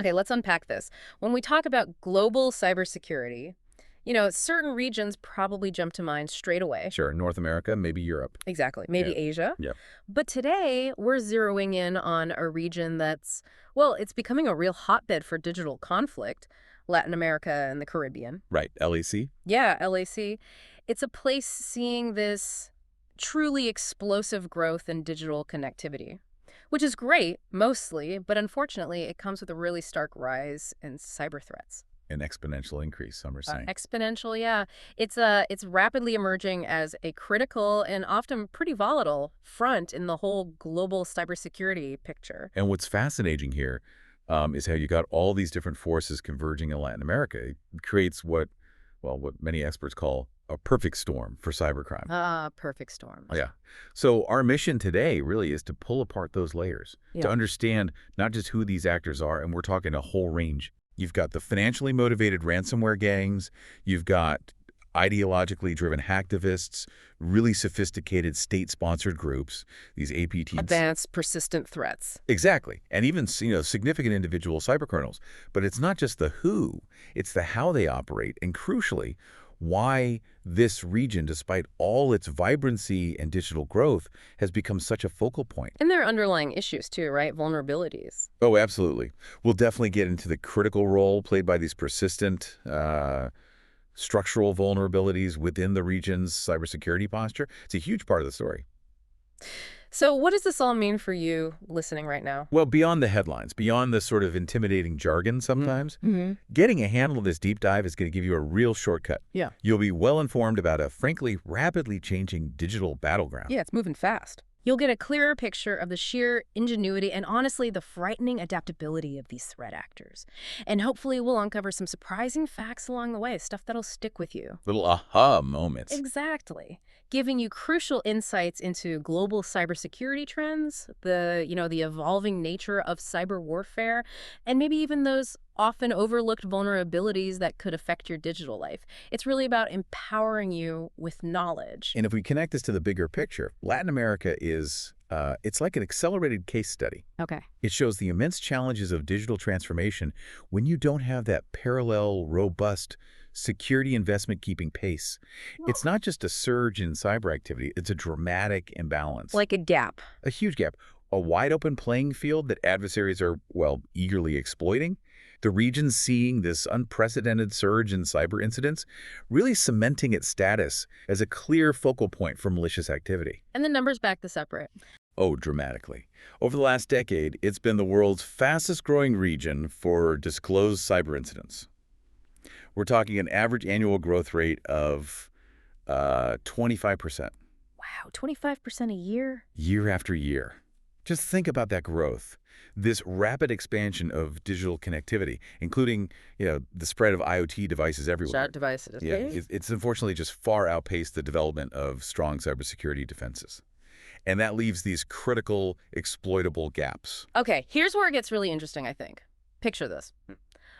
Okay, let's unpack this. When we talk about global cybersecurity, certain regions probably jump to mind straight away. Sure, North America, maybe Europe. Exactly. Yeah, Maybe Asia. yeah. But today, we're zeroing in on a region that's, well, it's becoming a real hotbed for digital conflict, Latin America and the Caribbean. Right, LAC? Yeah, LAC. It's a place seeing this truly explosive growth in digital connectivity, which is great, mostly, but unfortunately, it comes with a really stark rise in cyber threats. An exponential increase, some are saying. Exponential, yeah. It's rapidly emerging as a critical and often pretty volatile front in the whole global cybersecurity picture. And what's fascinating here is how you got all these different forces converging in Latin America. It creates what many experts call a perfect storm for cybercrime. Ah, perfect storms. Yeah. So our mission today really is to pull apart those layers, to Yeah. understand not just who these actors are, and we're talking a whole range. You've got the financially motivated ransomware gangs, you've got ideologically driven hacktivists, really sophisticated state-sponsored groups, these APTs. Advanced persistent threats. Exactly. And even, significant individual cyberkernels. But it's not just the who, it's the how they operate, and crucially, why this region, despite all its vibrancy and digital growth, has become such a focal point. And there are underlying issues too, right? Vulnerabilities. Oh, absolutely. We'll definitely get into the critical role played by these persistent structural vulnerabilities within the region's cybersecurity posture. It's a huge part of the story. So what does this all mean for you listening right now? Well, beyond the headlines, beyond the sort of intimidating jargon sometimes, Mm-hmm. getting a handle of this deep dive is going to give you a real shortcut. Yeah. You'll be well informed about a frankly rapidly changing digital battleground. Yeah, it's moving fast. You'll get a clearer picture of the sheer ingenuity and honestly the frightening adaptability of these threat actors. And hopefully we'll uncover some surprising facts along the way, stuff that'll stick with you. Little aha moments. Exactly. Giving you crucial insights into global cybersecurity trends, the evolving nature of cyber warfare, and maybe even those often overlooked vulnerabilities that could affect your digital life. It's really about empowering you with knowledge. And if we connect this to the bigger picture, Latin America is, it's like an accelerated case study. Okay. It shows the immense challenges of digital transformation when you don't have that parallel, robust security investment keeping pace. It's not just a surge in cyber activity, it's a dramatic imbalance, Like a gap. a huge gap, a wide open playing field that adversaries are, well, eagerly exploiting. The region seeing this unprecedented surge in cyber incidents, really cementing its status as a clear focal point for malicious activity. And the numbers back this up, right? Oh, dramatically. Over the last decade, it's been the world's fastest growing region for disclosed cyber incidents. We're talking an average annual growth rate of 25% Wow, 25% a year? year after year. Just think about that growth. This rapid expansion of digital connectivity, including, the spread of IoT devices everywhere. Shot devices. Yeah, it's unfortunately just far outpaced the development of strong cybersecurity defenses. And that leaves these critical, exploitable gaps. Okay, here's where it gets really interesting, I think. Picture this.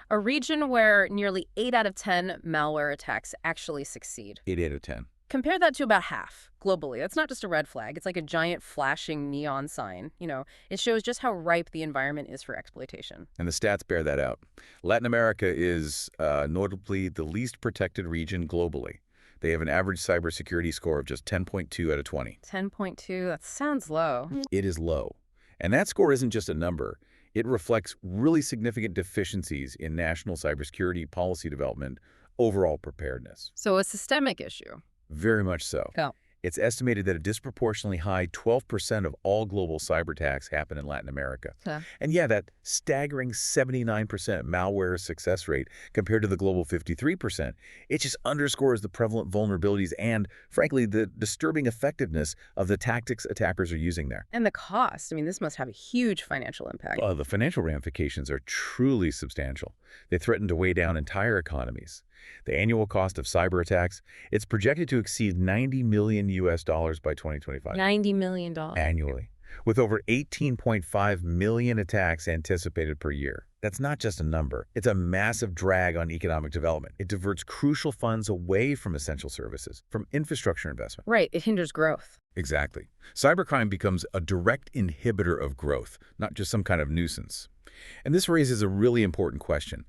A region where nearly 8 out of 10 malware attacks actually succeed. 8 out of 10. Compare that to about half globally. That's not just a red flag. It's like a giant flashing neon sign. It shows just how ripe the environment is for exploitation. And the stats bear that out. Latin America is notably the least protected region globally. They have an average cybersecurity score of just 10.2 out of 20. 10.2, that sounds low. It is low. And that score isn't just a number. It reflects really significant deficiencies in national cybersecurity policy development, overall preparedness. So a systemic issue. Very much so. Yeah. It's estimated that a disproportionately high 12% of all global cyber attacks happen in Latin America. Okay. And yeah, that staggering 79% malware success rate compared to the global 53%, it just underscores the prevalent vulnerabilities and, frankly, the disturbing effectiveness of the tactics attackers are using there. And the cost. I mean, this must have a huge financial impact. The financial ramifications are truly substantial. They threaten to weigh down entire economies. The annual cost of cyber attacks, it's projected to exceed $90 million by 2025. $90 million. Annually, with over 18.5 million attacks anticipated per year. That's not just a number. It's a massive drag on economic development. It diverts crucial funds away from essential services, from infrastructure investment. Right, it hinders growth. Exactly. Cybercrime becomes a direct inhibitor of growth, not just some kind of nuisance. And this raises a really important question.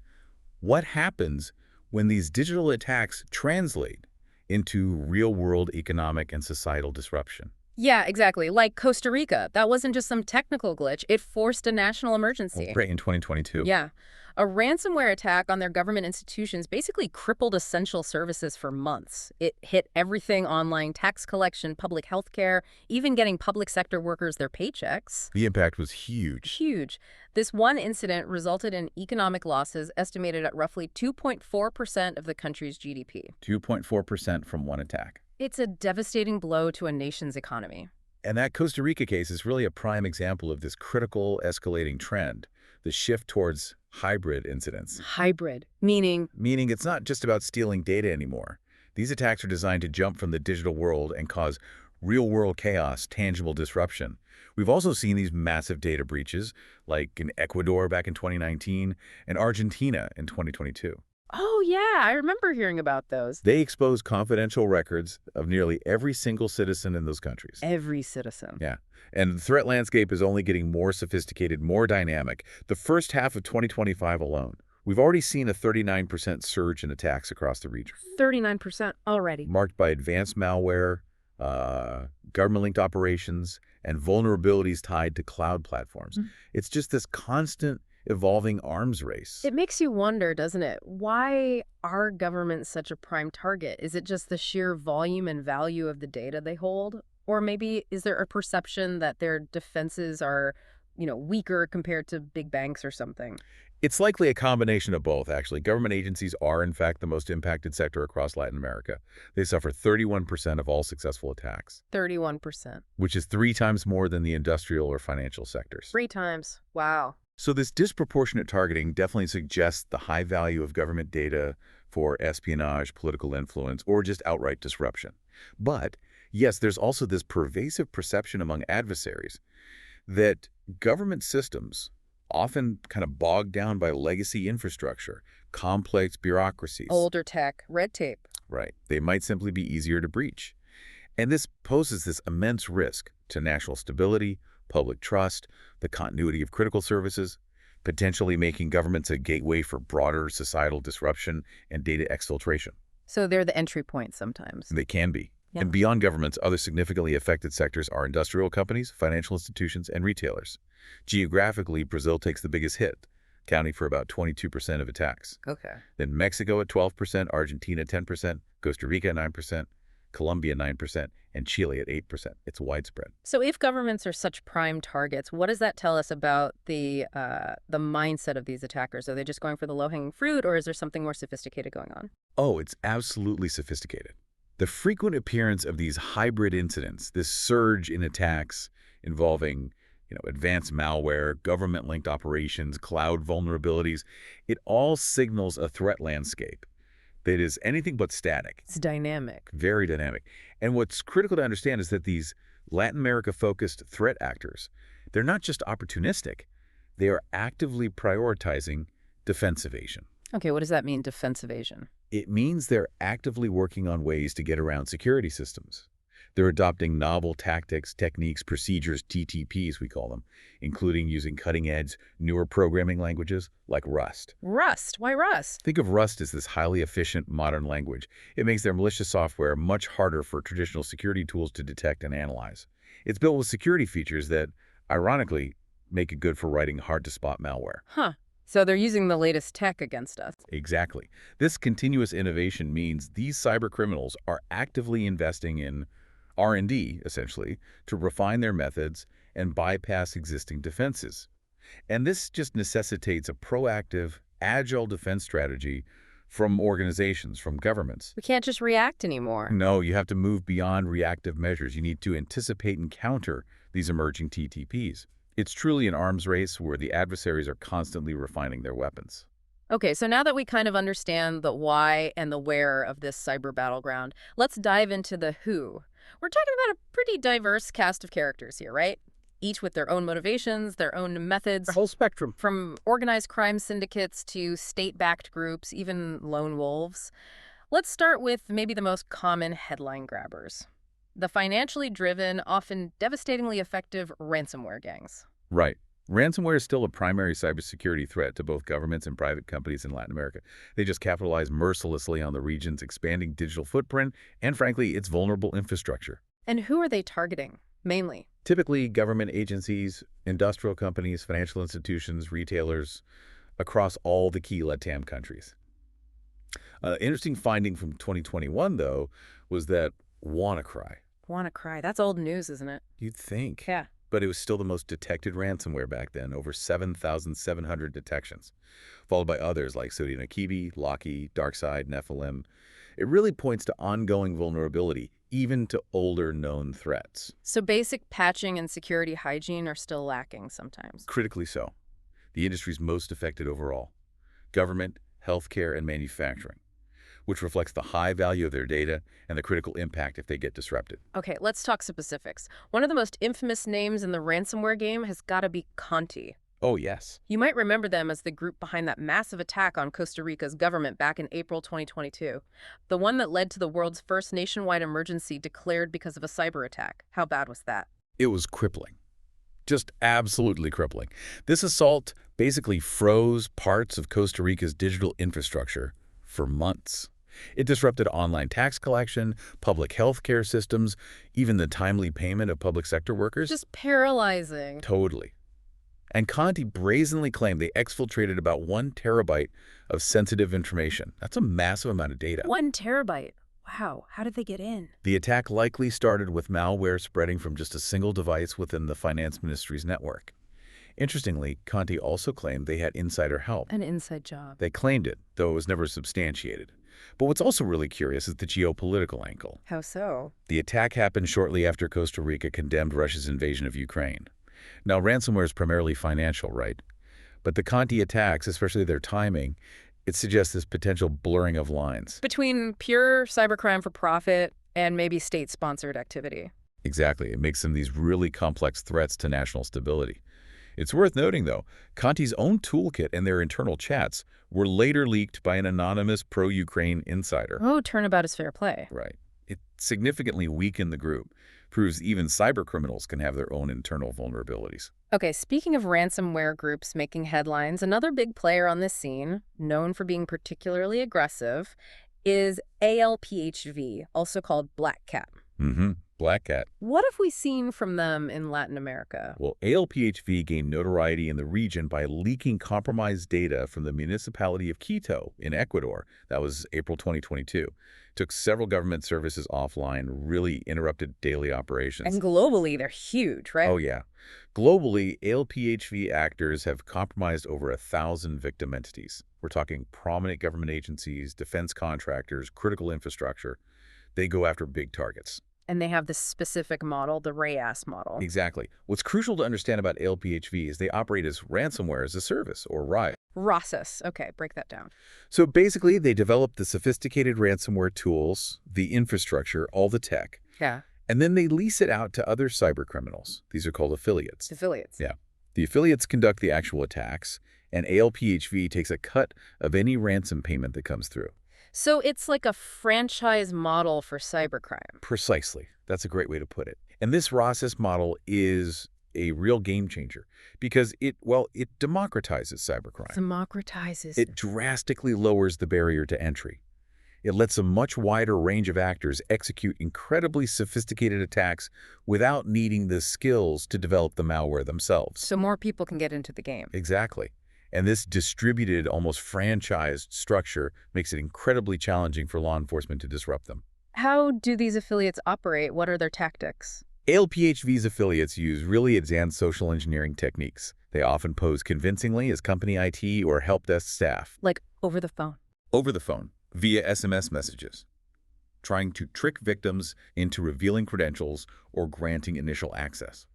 What happens when these digital attacks translate into real-world economic and societal disruption? Yeah, exactly. Like Costa Rica. That wasn't just some technical glitch. It forced a national Oh, emergency. right, in 2022. Yeah. A ransomware attack on their government institutions basically crippled essential services for months. It hit everything online: tax collection, public health care, even getting public sector workers their paychecks. The impact was huge. Huge. This one incident resulted in economic losses estimated at roughly 2.4% of the country's GDP. 2.4% from one attack. It's a devastating blow to a nation's economy. And that Costa Rica case is really a prime example of this critical escalating trend, the shift towards hybrid incidents. Hybrid, meaning Meaning it's not just about stealing data anymore. These attacks are designed to jump from the digital world and cause real-world chaos, tangible disruption. We've also seen these massive data breaches, like in Ecuador back in 2019 and Argentina in 2022. oh, yeah, I remember hearing about those. They expose confidential records of nearly every single citizen in those countries. Every citizen. Yeah. And the threat landscape is only getting more sophisticated, more dynamic. The first half of 2025 alone, we've already seen a 39% surge in attacks across the region, 39% already. marked by advanced malware, government-linked operations, and vulnerabilities tied to cloud platforms. It's just this constant evolving arms race. It makes you wonder, doesn't it? Why are governments such a prime target? Is it just the sheer volume and value of the data they hold? Or maybe is there a perception that their defenses are, weaker compared to big banks or something? It's likely a combination of both, actually. Government agencies are, in fact, the most impacted sector across Latin America. They suffer 31% of all successful attacks, 31%. which is 3 times more than the industrial or financial sectors. 3 times. Wow. So this disproportionate targeting definitely suggests the high value of government data for espionage, political influence, or just outright disruption. But, yes, there's also this pervasive perception among adversaries that government systems, often kind of bogged down by legacy infrastructure, complex bureaucracies. Older tech, red tape. Right. They might simply be easier to breach. And this poses this immense risk to national stability, public trust, the continuity of critical services, potentially making governments a gateway for broader societal disruption and data exfiltration. So they're the entry point sometimes. They can be. Yeah. And beyond governments, other significantly affected sectors are industrial companies, financial institutions, and retailers. Geographically, Brazil takes the biggest hit, accounting for about 22% of attacks. Okay. Then Mexico at 12%, Argentina 10%, Costa Rica 9%, Colombia 9%, and Chile at 8%. It's widespread. So if governments are such prime targets, what does that tell us about the mindset of these attackers? Are they just going for the low-hanging fruit, or is there something more sophisticated going on? Oh, it's absolutely sophisticated. The frequent appearance of these hybrid incidents, this surge in attacks involving advanced malware, government-linked operations, cloud vulnerabilities, it all signals a threat landscape that is anything but static. It's dynamic. Very dynamic. And what's critical to understand is that these Latin America-focused threat actors, they're not just opportunistic. They are actively prioritizing defense evasion. Okay, what does that mean, defense evasion? It means they're actively working on ways to get around security systems. They're adopting novel tactics, techniques, procedures, TTPs we call them, including using cutting-edge, newer programming languages like Rust. Rust. Why Rust? Think of Rust as this highly efficient modern language. It makes their malicious software much harder for traditional security tools to detect and analyze. It's built with security features that, ironically, make it good for writing hard-to-spot malware. Huh. So they're using the latest tech against us. Exactly. This continuous innovation means these cyber criminals are actively investing in R&D, essentially, to refine their methods and bypass existing defenses. And this just necessitates a proactive, agile defense strategy from organizations, from governments. We can't just react anymore. No, you have to move beyond reactive measures. You need to anticipate and counter these emerging TTPs. It's truly an arms race where the adversaries are constantly refining their weapons. Okay, so now that we kind of understand the why and the where of this cyber battleground, let's dive into the who. We're talking about a pretty diverse cast of characters here, right? Each with their own motivations, their own methods. The whole spectrum. From organized crime syndicates to state-backed groups, even lone wolves. Let's start with maybe the most common headline grabbers. The financially driven, often devastatingly effective ransomware gangs. Right. Ransomware is still a primary cybersecurity threat to both governments and private companies in Latin America. They just capitalize mercilessly on the region's expanding digital footprint and, frankly, its vulnerable infrastructure. And who are they targeting, mainly? Typically, government agencies, industrial companies, financial institutions, retailers across all the key LATAM countries. Interesting finding from 2021, though, was that WannaCry. WannaCry. That's old news, isn't it? You'd think. Yeah. But it was still the most detected ransomware back then, over 7,700 detections, followed by others like Sodinokibi, Locky, DarkSide, Nephilim. It really points to ongoing vulnerability, even to older known threats. So basic patching and security hygiene are still lacking sometimes. Critically so. The industries most affected overall: government, healthcare, and manufacturing, which reflects the high value of their data and the critical impact if they get disrupted. Okay, let's talk specifics. One of the most infamous names in the ransomware game has got to be Conti. Oh, yes. You might remember them as the group behind that massive attack on Costa Rica's government back in April 2022. The one that led to the world's first nationwide emergency declared because of a cyber attack. How bad was that? It was crippling. Just absolutely crippling. This assault basically froze parts of Costa Rica's digital infrastructure for months. It disrupted online tax collection, public health care systems, even the timely payment of public sector workers. Just paralyzing. Totally. And Conti brazenly claimed they exfiltrated about 1 terabyte of sensitive information. That's a massive amount of data. 1 terabyte. Wow, how did they get in? The attack likely started with malware spreading from just a single device within the finance ministry's network. Interestingly, Conti also claimed they had insider help. An inside job. They claimed it, though it was never substantiated. But what's also really curious is the geopolitical angle. How so? The attack happened shortly after Costa Rica condemned Russia's invasion of Ukraine. Now, ransomware is primarily financial, right? But the Conti attacks, especially their timing, it suggests this potential blurring of lines. Between pure cybercrime for profit and maybe state-sponsored activity. Exactly. It makes them these really complex threats to national stability. It's worth noting, though, Conti's own toolkit and their internal chats were later leaked by an anonymous pro-Ukraine insider. Oh, turnabout is fair play. Right. It significantly weakened the group, proves even cybercriminals can have their own internal vulnerabilities. Okay, speaking of ransomware groups making headlines, another big player on this scene, known for being particularly aggressive, is ALPHV, also called Black Cat. Black Cat. What have we seen from them in Latin America? Well, ALPHV gained notoriety in the region by leaking compromised data from the municipality of Quito in Ecuador. That was April 2022. Took several government services offline, really interrupted daily operations. And globally, they're huge, right? Oh, yeah. Globally, ALPHV actors have compromised over 1,000 victim entities. We're talking prominent government agencies, defense contractors, critical infrastructure. They go after big targets. And they have this specific model, the RAAS model. Exactly. What's crucial to understand about ALPHV is they operate as ransomware as a service, or RAS. RASAS. Okay, break that down. So basically, they develop the sophisticated ransomware tools, the infrastructure, all the tech, Yeah. and then they lease it out to other cybercriminals. These are called affiliates. Affiliates. Yeah. The affiliates conduct the actual attacks, and ALPHV takes a cut of any ransom payment that comes through. So it's like a franchise model for cybercrime. Precisely. That's a great way to put it. And this RASAS model is a real game changer because it democratizes cybercrime. Democratizes. It drastically lowers the barrier to entry. It lets a much wider range of actors execute incredibly sophisticated attacks without needing the skills to develop the malware themselves. So more people can get into the game. Exactly. And this distributed, almost franchised structure makes it incredibly challenging for law enforcement to disrupt them. How do these affiliates operate? What are their tactics? ALPHV's affiliates use really advanced social engineering techniques. They often pose convincingly as company IT or help desk staff. Like over the phone. Over the phone, via SMS messages, trying to trick victims into revealing credentials or granting initial access.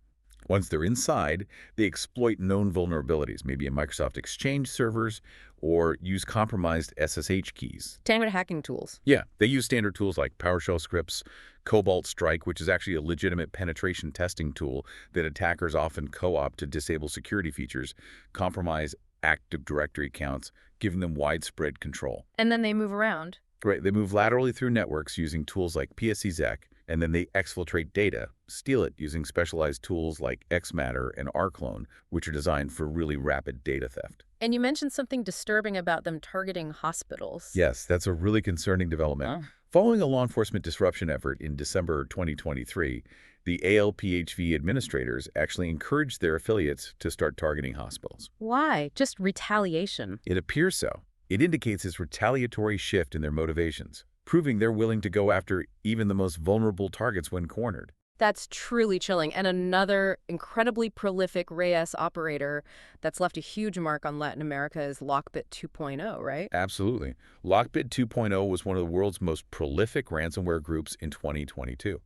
Once they're inside, they exploit known vulnerabilities, maybe in Microsoft Exchange servers, or use compromised SSH keys. Standard hacking tools. Yeah, they use standard tools like PowerShell scripts, Cobalt Strike, which is actually a legitimate penetration testing tool that attackers often co-opt to disable security features, compromise Active Directory accounts, giving them widespread control. And then they move around. Right, they move laterally through networks using tools like PSCZEC, And then they exfiltrate data, steal it using specialized tools like Xmatter and Arclone, which are designed for really rapid data theft. And you mentioned something disturbing about them targeting hospitals. Yes, that's a really concerning development. Huh. Following a law enforcement disruption effort in December 2023, the ALPHV administrators actually encouraged their affiliates to start targeting hospitals. Why? Just retaliation. It appears so. It indicates this retaliatory shift in their motivations, proving they're willing to go after even the most vulnerable targets when cornered. That's truly chilling. And another incredibly prolific Reyes operator that's left a huge mark on Latin America is Lockbit 2.0, right? Absolutely. Lockbit 2.0 was one of the world's most prolific ransomware groups in 2022,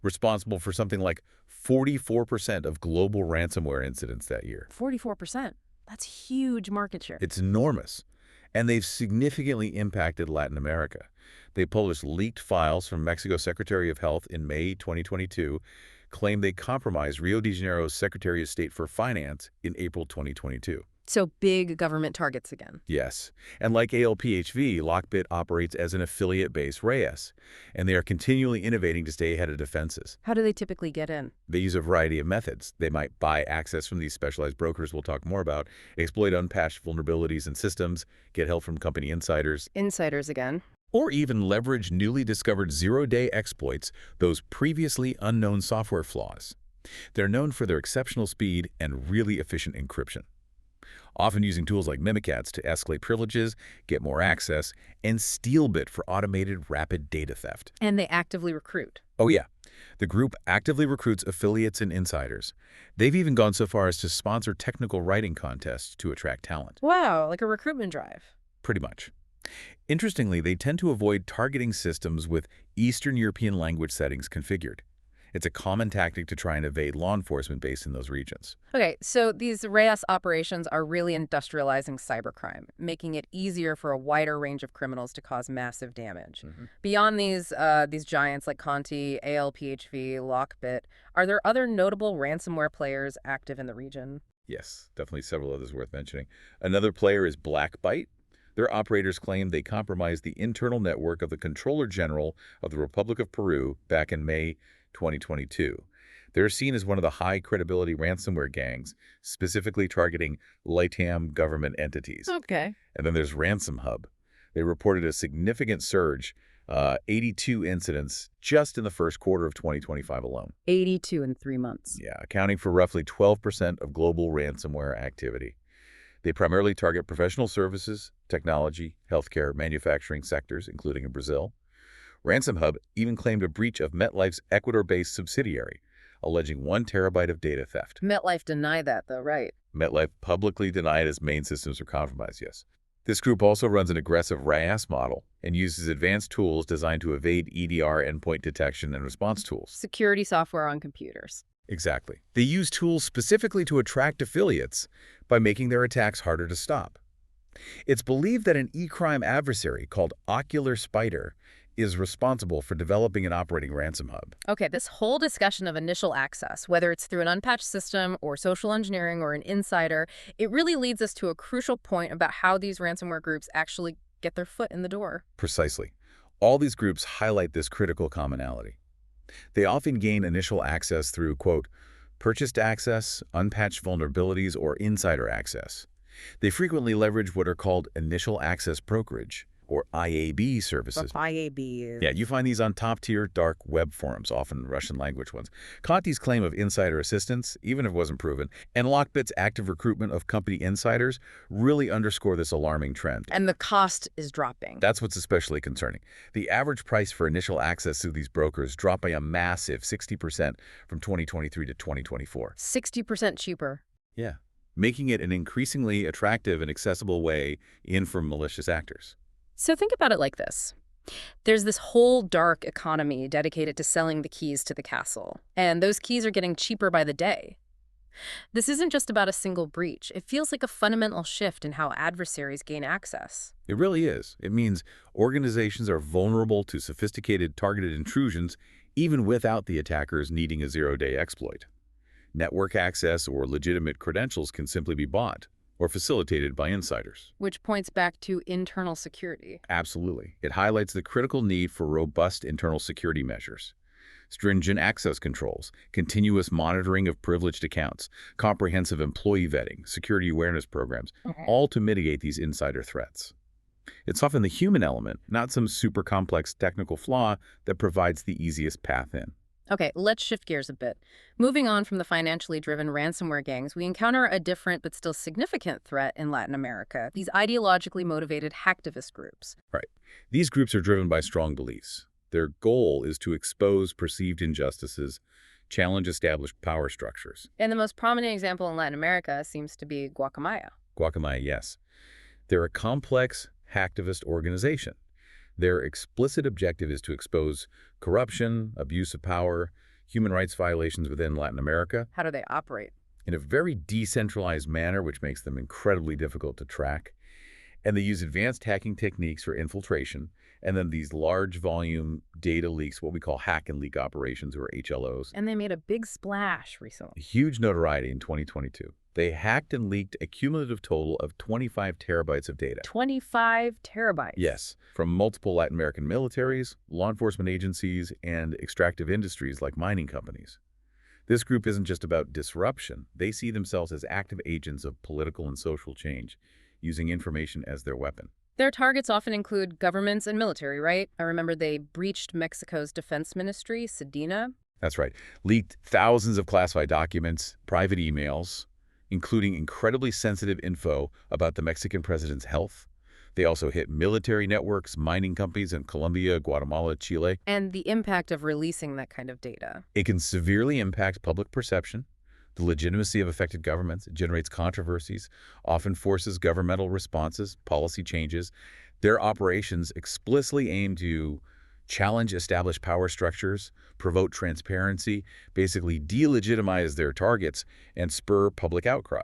responsible for something like 44% of global ransomware incidents that year. 44%. That's huge market share. It's enormous, and they've significantly impacted Latin America. They published leaked files from Mexico's Secretary of Health in May 2022, claimed they compromised Rio de Janeiro's Secretary of State for Finance in April 2022. So big government targets again. Yes, and like ALPHV, Lockbit operates as an affiliate-based Reyes, and they are continually innovating to stay ahead of defenses. How do they typically get in? They use a variety of methods. They might buy access from these specialized brokers we'll talk more about, exploit unpatched vulnerabilities in systems, get help from company insiders, Insiders again. or even leverage newly discovered zero-day exploits, those previously unknown software flaws. They're known for their exceptional speed and really efficient encryption, often using tools like Mimikatz to escalate privileges, get more access, and Steelbit for automated rapid data theft. And they actively recruit. Oh yeah, the group actively recruits affiliates and insiders. They've even gone so far as to sponsor technical writing contests to attract talent. Wow, like a recruitment drive. Pretty much. Interestingly, they tend to avoid targeting systems with Eastern European language settings configured. It's a common tactic to try and evade law enforcement based in those regions. Okay, so these Reyes operations are really industrializing cybercrime, making it easier for a wider range of criminals to cause massive damage. Beyond these giants like Conti, ALPHV, Lockbit, are there other notable ransomware players active in the region? Yes, definitely several others worth mentioning. Another player is Blackbyte. Their operators claim they compromised the internal network of the Controller General of the Republic of Peru back in May 2022. They're seen as one of the high-credibility ransomware gangs, specifically targeting LATAM government entities. Okay. And then there's Ransom Hub. They reported a significant surge, 82 incidents just in the first quarter of 2025 alone. 82 in 3 months. Yeah, accounting for roughly 12% of global ransomware activity. They primarily target professional services, technology, healthcare, manufacturing sectors, including in Brazil. Ransom Hub even claimed a breach of MetLife's Ecuador-based subsidiary, alleging 1 terabyte of data theft. MetLife denied that, though, right? MetLife publicly denied its main systems were compromised, yes. This group also runs an aggressive RAS model and uses advanced tools designed to evade EDR endpoint detection and response tools. Security software on computers. Exactly. They use tools specifically to attract affiliates by making their attacks harder to stop. It's believed that an e-crime adversary called Ocular Spider is responsible for developing and operating Ransom Hub. Okay, this whole discussion of initial access, whether it's through an unpatched system or social engineering or an insider, it really leads us to a crucial point about how these ransomware groups actually get their foot in the door. Precisely. All these groups highlight this critical commonality. They often gain initial access through, quote, purchased access, unpatched vulnerabilities, or insider access. They frequently leverage what are called initial access brokerage, or IAB services. IAB. Yeah, you find these on top-tier dark web forums, often Russian-language ones. Conti's claim of insider assistance, even if it wasn't proven, and Lockbit's active recruitment of company insiders really underscore this alarming trend. And the cost is dropping. That's what's especially concerning. The average price for initial access through these brokers dropped by a massive 60% from 2023 to 2024. 60% cheaper. Yeah, making it an increasingly attractive and accessible way in for malicious actors. So think about it like this. There's this whole dark economy dedicated to selling the keys to the castle, and those keys are getting cheaper by the day. This isn't just about a single breach. It feels like a fundamental shift in how adversaries gain access. It really is. It means organizations are vulnerable to sophisticated targeted intrusions even without the attackers needing a zero-day exploit. Network access or legitimate credentials can simply be bought or facilitated by insiders. Which points back to internal security. Absolutely. It highlights the critical need for robust internal security measures. stringent access controls, continuous monitoring of privileged accounts, comprehensive employee vetting, security awareness programs, Okay. all to mitigate these insider threats. It's often the human element, not some super complex technical flaw, that provides the easiest path in. Okay, let's shift gears a bit. Moving on from the financially driven ransomware gangs, we encounter a different but still significant threat in Latin America, these ideologically motivated hacktivist groups. Right. These groups are driven by strong beliefs. Their goal is to expose perceived injustices, challenge established power structures. And the most prominent example in Latin America seems to be Guacamaya. Guacamaya, yes. They're a complex hacktivist organization. Their explicit objective is to expose corruption, abuse of power, human rights violations within Latin America How do they operate? in a very decentralized manner, which makes them incredibly difficult to track. And they use advanced hacking techniques for infiltration, and then these large volume data leaks, what we call hack and leak operations, or HLOs. And they made a big splash recently. Huge notoriety in 2022. They hacked and leaked a cumulative total of 25 terabytes of data. 25 terabytes. Yes, from multiple Latin American militaries, law enforcement agencies, and extractive industries like mining companies. This group isn't just about disruption. They see themselves as active agents of political and social change, using information as their weapon. Their targets often include governments and military, right? I remember they breached Mexico's defense ministry, SEDENA. That's right. Leaked thousands of classified documents, private emails, including incredibly sensitive info about the Mexican president's health. They also hit military networks, mining companies in Colombia, Guatemala, Chile. And the impact of releasing that kind of data. It can severely impact public perception, the legitimacy of affected governments. It generates controversies, often forces governmental responses, policy changes. Their operations explicitly aim to challenge established power structures, promote transparency, basically delegitimize their targets, and spur public outcry.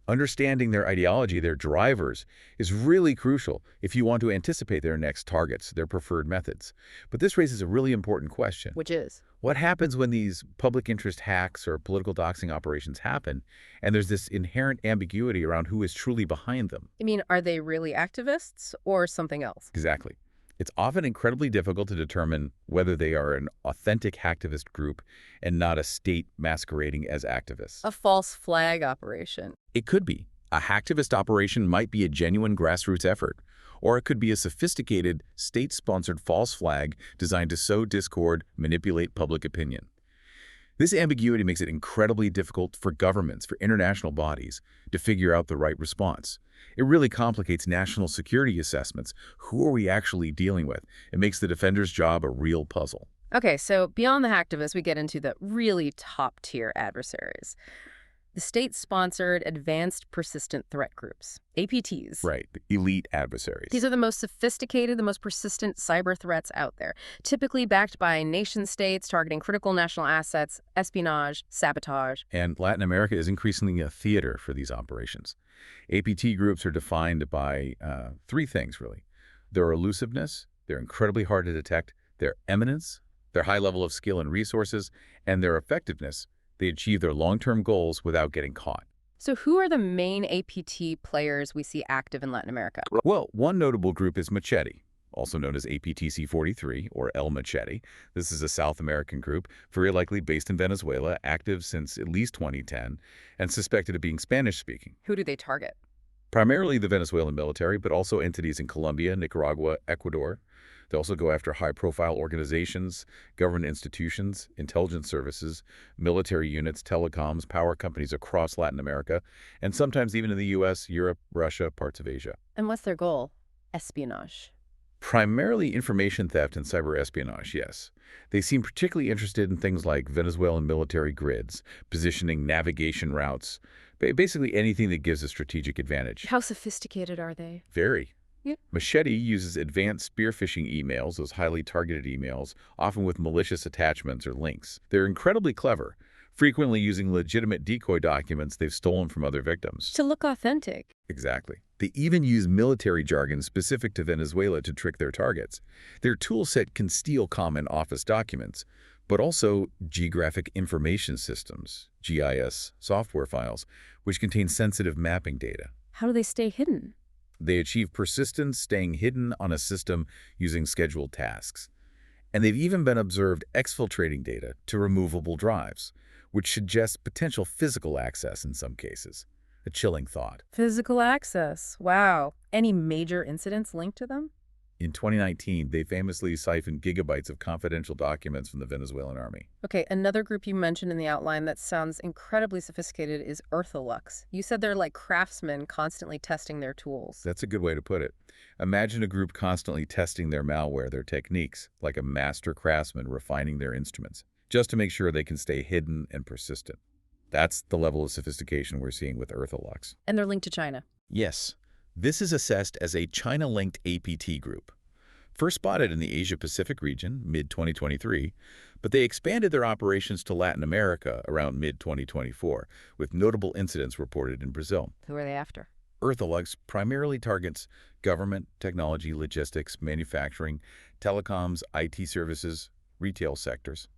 Understanding their ideology, their drivers, is really crucial if you want to anticipate their next targets, their preferred methods. But this raises a really important question. Which is? What happens when these public interest hacks or political doxing operations happen, and there's this inherent ambiguity around who is truly behind them? I mean, are they really activists or something else? Exactly. It's often incredibly difficult to determine whether they are an authentic hacktivist group and not a state masquerading as activists. A false flag operation. It could be. A hacktivist operation might be a genuine grassroots effort, or it could be a sophisticated, state-sponsored false flag designed to sow discord, manipulate public opinion. This ambiguity makes it incredibly difficult for governments, for international bodies, to figure out the right response. It really complicates national security assessments. Who are we actually dealing with? It makes the defender's job a real puzzle. Okay, so beyond the hacktivists, we get into the really top-tier adversaries. The state-sponsored Advanced Persistent Threat Groups, APTs. Right, the elite adversaries. These are the most sophisticated, the most persistent cyber threats out there, typically backed by nation-states targeting critical national assets, espionage, sabotage. And Latin America is increasingly a theater for these operations. APT groups are defined by three things, really. Their elusiveness, they're incredibly hard to detect, their eminence, their high level of skill and resources, and their effectiveness. They achieve their long-term goals without getting caught. So who are the main APT players we see active in Latin America? Well, one notable group is Machete, also known as APTC-43, or El Machete. This is a South American group, very likely based in Venezuela, active since at least 2010, and suspected of being Spanish-speaking. Who do they target? Primarily the Venezuelan military, but also entities in Colombia, Nicaragua, Ecuador. They also go after high-profile organizations, government institutions, intelligence services, military units, telecoms, power companies across Latin America, and sometimes even in the U.S., Europe, Russia, parts of Asia. And what's their goal? Espionage. Primarily information theft and cyber espionage, yes. They seem particularly interested in things like Venezuelan military grids, positioning navigation routes, basically anything that gives a strategic advantage. How sophisticated are they? Very. Yeah. Machete uses advanced spear phishing emails, those highly targeted emails, often with malicious attachments or links. They're incredibly clever, frequently using legitimate decoy documents they've stolen from other victims. To look authentic. Exactly. They even use military jargon specific to Venezuela to trick their targets. Their toolset can steal common office documents, but also geographic information systems, GIS, software files, which contain sensitive mapping data. How do they stay hidden? They achieve persistence, staying hidden on a system using scheduled tasks. And they've even been observed exfiltrating data to removable drives, which suggests potential physical access in some cases. A chilling thought. Physical access. Wow. Any major incidents linked to them? In 2019, they famously siphoned gigabytes of confidential documents from the Venezuelan army. Okay, another group you mentioned in the outline that sounds incredibly sophisticated is Eartholux. You said they're like craftsmen constantly testing their tools. That's a good way to put it. Imagine a group constantly testing their malware, their techniques, like a master craftsman refining their instruments, just to make sure they can stay hidden and persistent. That's the level of sophistication we're seeing with Eartholux. And they're linked to China. Yes, this is assessed as a China-linked APT group. First spotted in the Asia-Pacific region, mid-2023, but they expanded their operations to Latin America around mid-2024, with notable incidents reported in Brazil. Who are they after? Eartholux primarily targets government, technology, logistics, manufacturing, telecoms, IT services, retail sectors.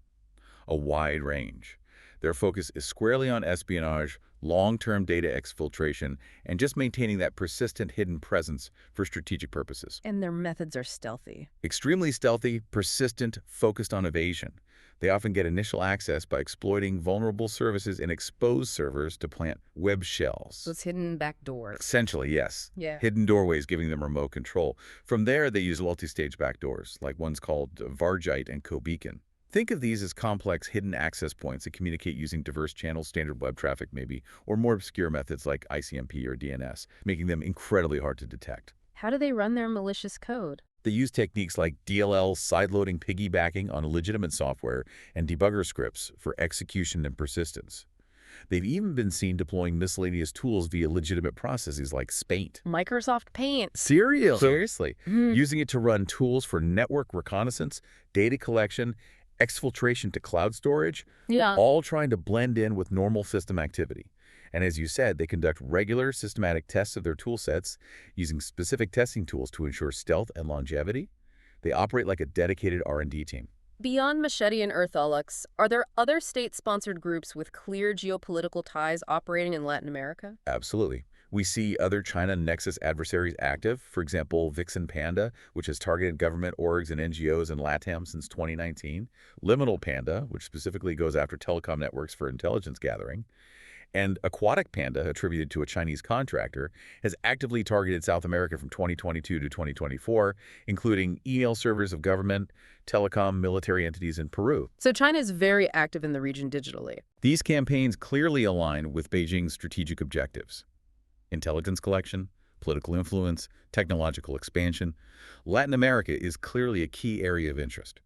A wide range. Their focus is squarely on espionage, long-term data exfiltration, and just maintaining that persistent hidden presence for strategic purposes. And their methods are stealthy. Extremely stealthy, persistent, focused on evasion. They often get initial access by exploiting vulnerable services and exposed servers to plant web shells. Those hidden back doors. Essentially, yes. Yeah. Hidden doorways giving them remote control. From there, they use multi-stage backdoors, like ones called Vargite and Cobeacon. Think of these as complex hidden access points that communicate using diverse channels, standard web traffic maybe, or more obscure methods like ICMP or DNS, making them incredibly hard to detect. How do they run their malicious code? They use techniques like DLL, sideloading, piggybacking on legitimate software, and debugger scripts for execution and persistence. They've even been seen deploying miscellaneous tools via legitimate processes like Spaint. Microsoft Paint. Seriously. Mhm. Using it to run tools for network reconnaissance, data collection, exfiltration to cloud storage, Yeah. all trying to blend in with normal system activity. And as you said, they conduct regular systematic tests of their tool sets using specific testing tools to ensure stealth and longevity. They operate like a dedicated R&D team. Beyond Machete and Eartholux, are there other state-sponsored groups with clear geopolitical ties operating in Latin America? Absolutely. We see other China Nexus adversaries active, for example, Vixen Panda, which has targeted government orgs and NGOs in LATAM since 2019, Liminal Panda, which specifically goes after telecom networks for intelligence gathering, and Aquatic Panda, attributed to a Chinese contractor, has actively targeted South America from 2022 to 2024, including email servers of government, telecom, military entities in Peru. So China is very active in the region digitally. These campaigns clearly align with Beijing's strategic objectives. Intelligence collection, political influence, technological expansion. Latin America is clearly a key area of interest.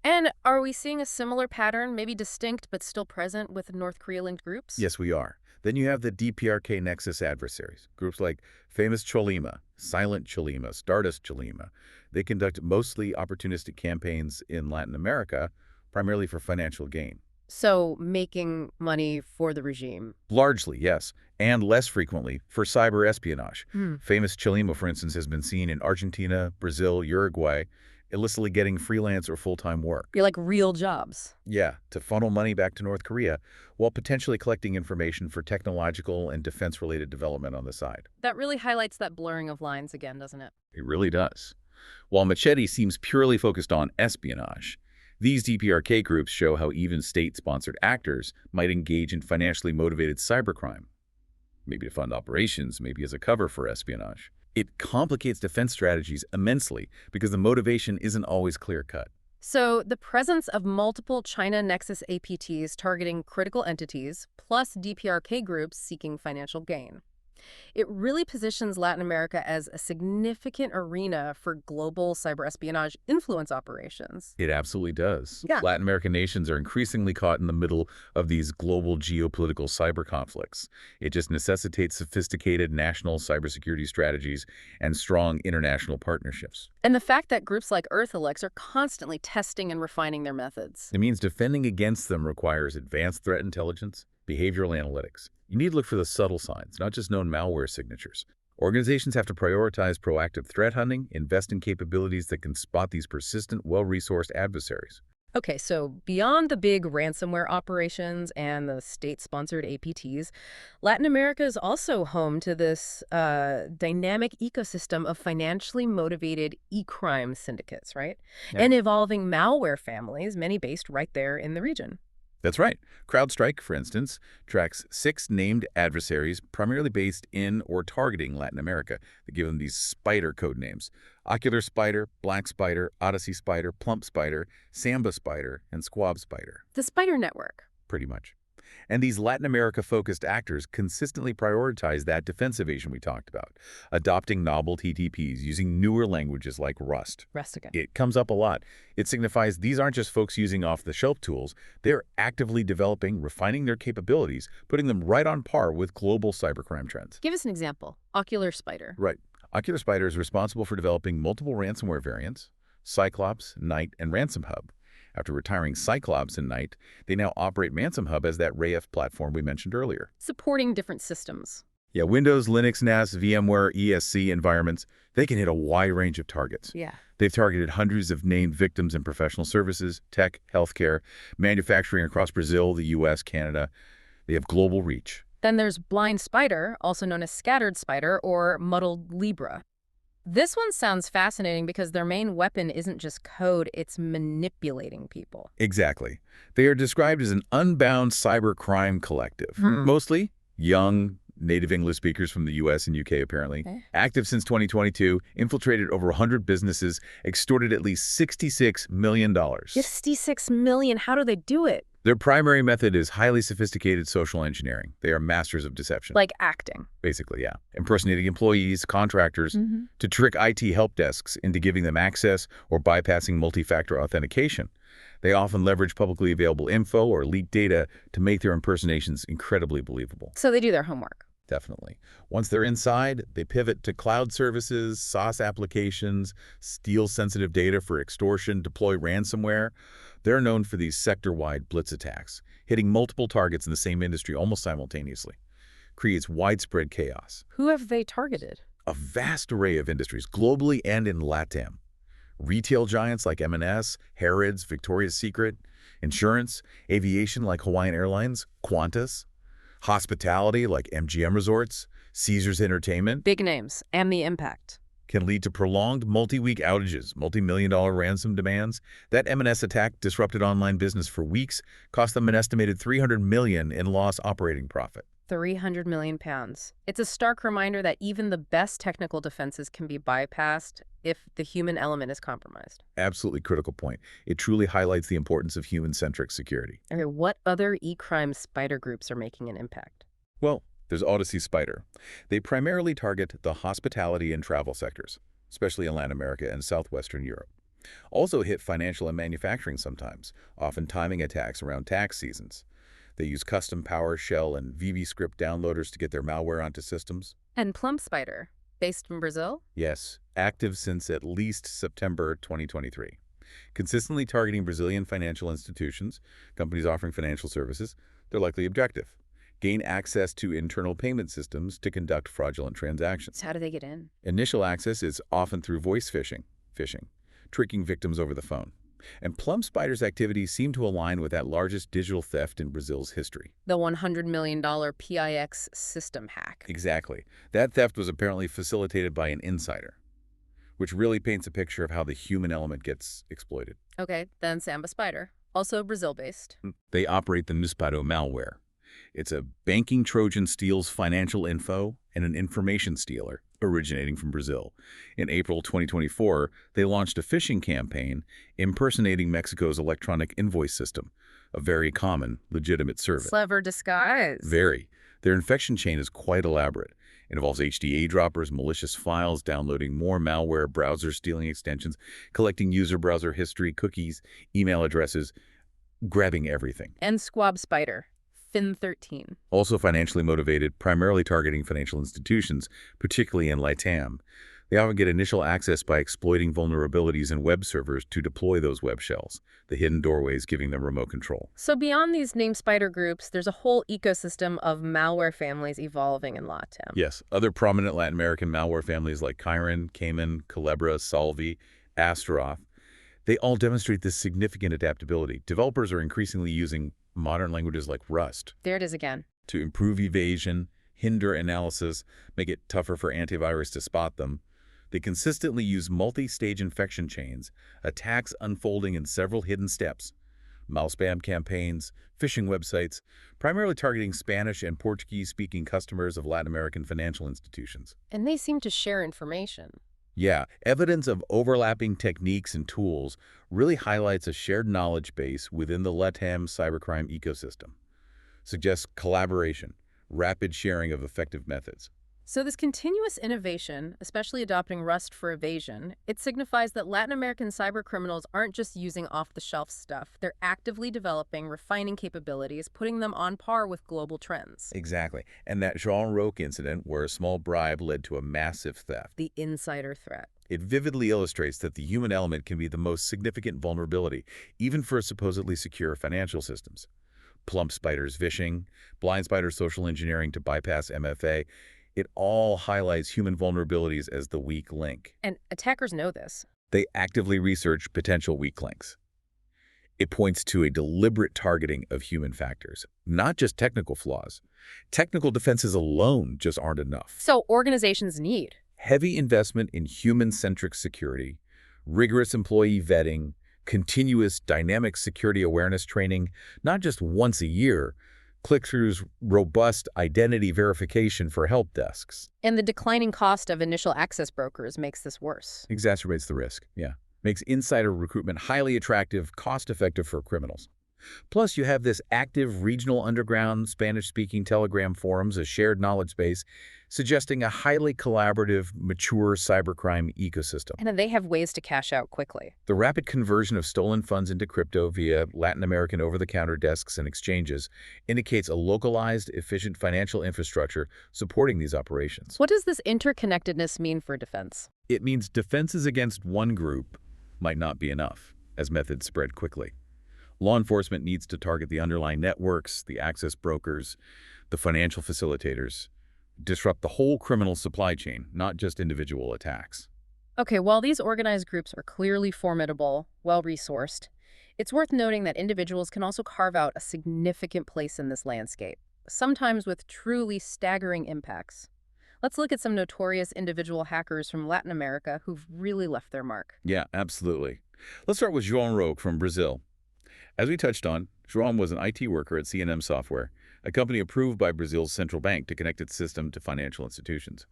And are we seeing a similar pattern, maybe distinct but still present with North Korea-linked groups? Yes, we are. Then you have the DPRK Nexus adversaries, groups like Famous Cholima, Silent Cholima, Stardust Cholima. They conduct mostly opportunistic campaigns in Latin America, primarily for financial gain. So making money for the regime. Largely, yes, and less frequently for cyber espionage. Hmm. Famous Cholima, for instance, has been seen in Argentina, Brazil, Uruguay, illicitly getting freelance or full-time work. You're like real jobs. Yeah, to funnel money back to North Korea while potentially collecting information for technological and defense-related development on the side. That really highlights that blurring of lines again, doesn't it? It really does. While Machete seems purely focused on espionage, these DPRK groups show how even state-sponsored actors might engage in financially motivated cybercrime, maybe to fund operations, maybe as a cover for espionage. It complicates defense strategies immensely because the motivation isn't always clear-cut. So the presence of multiple China Nexus APTs targeting critical entities, plus DPRK groups seeking financial gain. It really positions Latin America as a significant arena for global cyber espionage influence operations. It absolutely does. Yeah. Latin American nations are increasingly caught in the middle of these global geopolitical cyber conflicts. It just necessitates sophisticated national cybersecurity strategies and strong international partnerships. And the fact that groups like Eartholux are constantly testing and refining their methods. It means defending against them requires advanced threat intelligence, behavioral analytics. You need to look for the subtle signs, not just known malware signatures. Organizations have to prioritize proactive threat hunting, invest in capabilities that can spot these persistent, well-resourced adversaries. Okay, so beyond the big ransomware operations and the state-sponsored APTs, Latin America is also home to this dynamic ecosystem of financially motivated e-crime syndicates, right? Yeah. And evolving malware families, many based right there in the region. That's right. CrowdStrike, for instance, tracks 6 named adversaries primarily based in or targeting Latin America. They give them these spider code names: Ocular Spider, Black Spider, Odyssey Spider, Plump Spider, Samba Spider, and Squab Spider, The Spider Network. pretty much. And these Latin America-focused actors consistently prioritize that defense evasion we talked about, adopting novel TTPs using newer languages like Rust. Rest again. It comes up a lot. It signifies these aren't just folks using off-the-shelf tools. They're actively developing, refining their capabilities, putting them right on par with global cybercrime trends. Give us an example. Ocular Spider. Right. Ocular Spider is responsible for developing multiple ransomware variants: Cyclops, Knight, and Ransom Hub. After retiring Cyclops and Knight, they now operate Ransom Hub as that RAF platform we mentioned earlier. Supporting different systems. Yeah, Windows, Linux, NAS, VMware, ESC environments, they can hit a wide range of targets. Yeah. They've targeted hundreds of named victims in professional services, tech, healthcare, manufacturing across Brazil, the US, Canada. They have global reach. Then there's Blind Spider, also known as Scattered Spider or Muddled Libra. This one sounds fascinating because their main weapon isn't just code, it's manipulating people. Exactly. They are described as an unbound cybercrime collective. Mostly young, native English speakers from the US and UK, apparently. Okay. Active since 2022, infiltrated over 100 businesses, extorted at least $66 million. 56 million, how do they do it? Their primary method is highly sophisticated social engineering. They are masters of deception. Like acting. Basically, yeah. Impersonating employees, contractors, to trick IT help desks into giving them access or bypassing multi-factor authentication. They often leverage publicly available info or leaked data to make their impersonations incredibly believable. So they do their homework. Definitely. Once they're inside, they pivot to cloud services, SaaS applications, steal sensitive data for extortion, deploy ransomware. They're known for these sector-wide blitz attacks, hitting multiple targets in the same industry almost simultaneously. Creates widespread chaos. Who have they targeted? A vast array of industries, globally and in LATAM. Retail giants like M&S, Harrods, Victoria's Secret, insurance, aviation like Hawaiian Airlines, Qantas, hospitality like MGM Resorts, Caesars Entertainment. Big names and the impact. Can lead to prolonged multi-week outages, multi-million-dollar ransom demands. That M&S attack disrupted online business for weeks, cost them an estimated $300 million in lost operating profit. 300 million pounds. It's a stark reminder that even the best technical defenses can be bypassed if the human element is compromised. Absolutely critical point. It truly highlights the importance of human-centric security. Okay, what other e-crime spider groups are making an impact? Well, there's Odyssey Spider. They primarily target the hospitality and travel sectors, especially in Latin America and southwestern Europe. Also hit financial and manufacturing sometimes, often timing attacks around tax seasons. They use custom PowerShell and VBScript downloaders to get their malware onto systems. And Plump Spider, based in Brazil? Yes, active since at least September 2023. Consistently targeting Brazilian financial institutions, companies offering financial services, their likely objective: gain access to internal payment systems to conduct fraudulent transactions. So how do they get in? Initial access is often through voice phishing, tricking victims over the phone. And Plump Spider's activities seem to align with that largest digital theft in Brazil's history. The $100 million PIX system hack. Exactly. That theft was apparently facilitated by an insider, which really paints a picture of how the human element gets exploited. Okay, then Samba Spider, also Brazil-based. They operate the Nuspado malware. It's a banking Trojan steals financial info and an information stealer originating from Brazil. In April 2024, they launched a phishing campaign impersonating Mexico's electronic invoice system, a very common, legitimate service. Clever disguise. Very. Their infection chain is quite elaborate. It involves HDA droppers, malicious files, downloading more malware, browser stealing extensions, collecting user browser history, cookies, email addresses, grabbing everything. And Squab Spider, Fin13. Also financially motivated, primarily targeting financial institutions, particularly in LATAM. They often get initial access by exploiting vulnerabilities in web servers to deploy those web shells, the hidden doorways giving them remote control. So beyond these named spider groups, there's a whole ecosystem of malware families evolving in LATAM. Yes, other prominent Latin American malware families like Chiron, Cayman, Culebra, Solvi, Astaroth, They all demonstrate this significant adaptability. Developers are increasingly using modern languages like Rust There it is again. to improve evasion, hinder analysis, make it tougher for antivirus to spot them. They consistently use multi-stage infection chains, attacks unfolding in several hidden steps, mouse spam campaigns, phishing websites, primarily targeting Spanish and Portuguese-speaking customers of Latin American financial institutions. And they seem to share information. Yeah, evidence of overlapping techniques and tools really highlights a shared knowledge base within the LATAM cybercrime ecosystem. Suggests collaboration, rapid sharing of effective methods. So this continuous innovation, especially adopting Rust for evasion, it signifies that Latin American cybercriminals aren't just using off-the-shelf stuff. They're actively developing, refining capabilities, putting them on par with global trends. Exactly. And that Jean Roque incident, where a small bribe led to a massive theft, The insider threat. it vividly illustrates that the human element can be the most significant vulnerability, even for supposedly secure financial systems. Plump spiders phishing, blind spider social engineering to bypass MFA, it all highlights human vulnerabilities as the weak link. And attackers know this. They actively research potential weak links. It points to a deliberate targeting of human factors, not just technical flaws. Technical defenses alone just aren't enough. So organizations need Heavy investment in human-centric security, rigorous employee vetting, continuous dynamic security awareness training, not just once a year, ClickThrough's robust identity verification for help desks. and the declining cost of initial access brokers makes this worse. Exacerbates the risk, yeah. Makes insider recruitment highly attractive, cost-effective for criminals. Plus, you have this active regional underground Spanish-speaking Telegram forums, a shared knowledge base, suggesting a highly collaborative, mature cybercrime ecosystem. And then they have ways to cash out quickly. The rapid conversion of stolen funds into crypto via Latin American over-the-counter desks and exchanges indicates a localized, efficient financial infrastructure supporting these operations. What does this interconnectedness mean for defense? It means defenses against one group might not be enough, as methods spread quickly. Law enforcement needs to target the underlying networks, the access brokers, the financial facilitators, disrupt the whole criminal supply chain, not just individual attacks. Okay, while these organized groups are clearly formidable, well-resourced, it's worth noting that individuals can also carve out a significant place in this landscape, sometimes with truly staggering impacts. Let's look at some notorious individual hackers from Latin America who've really left their mark. Yeah, absolutely. Let's start with João Roque from Brazil. As we touched on, João was an IT worker at C&M Software, a company approved by Brazil's central bank to connect its system to financial institutions.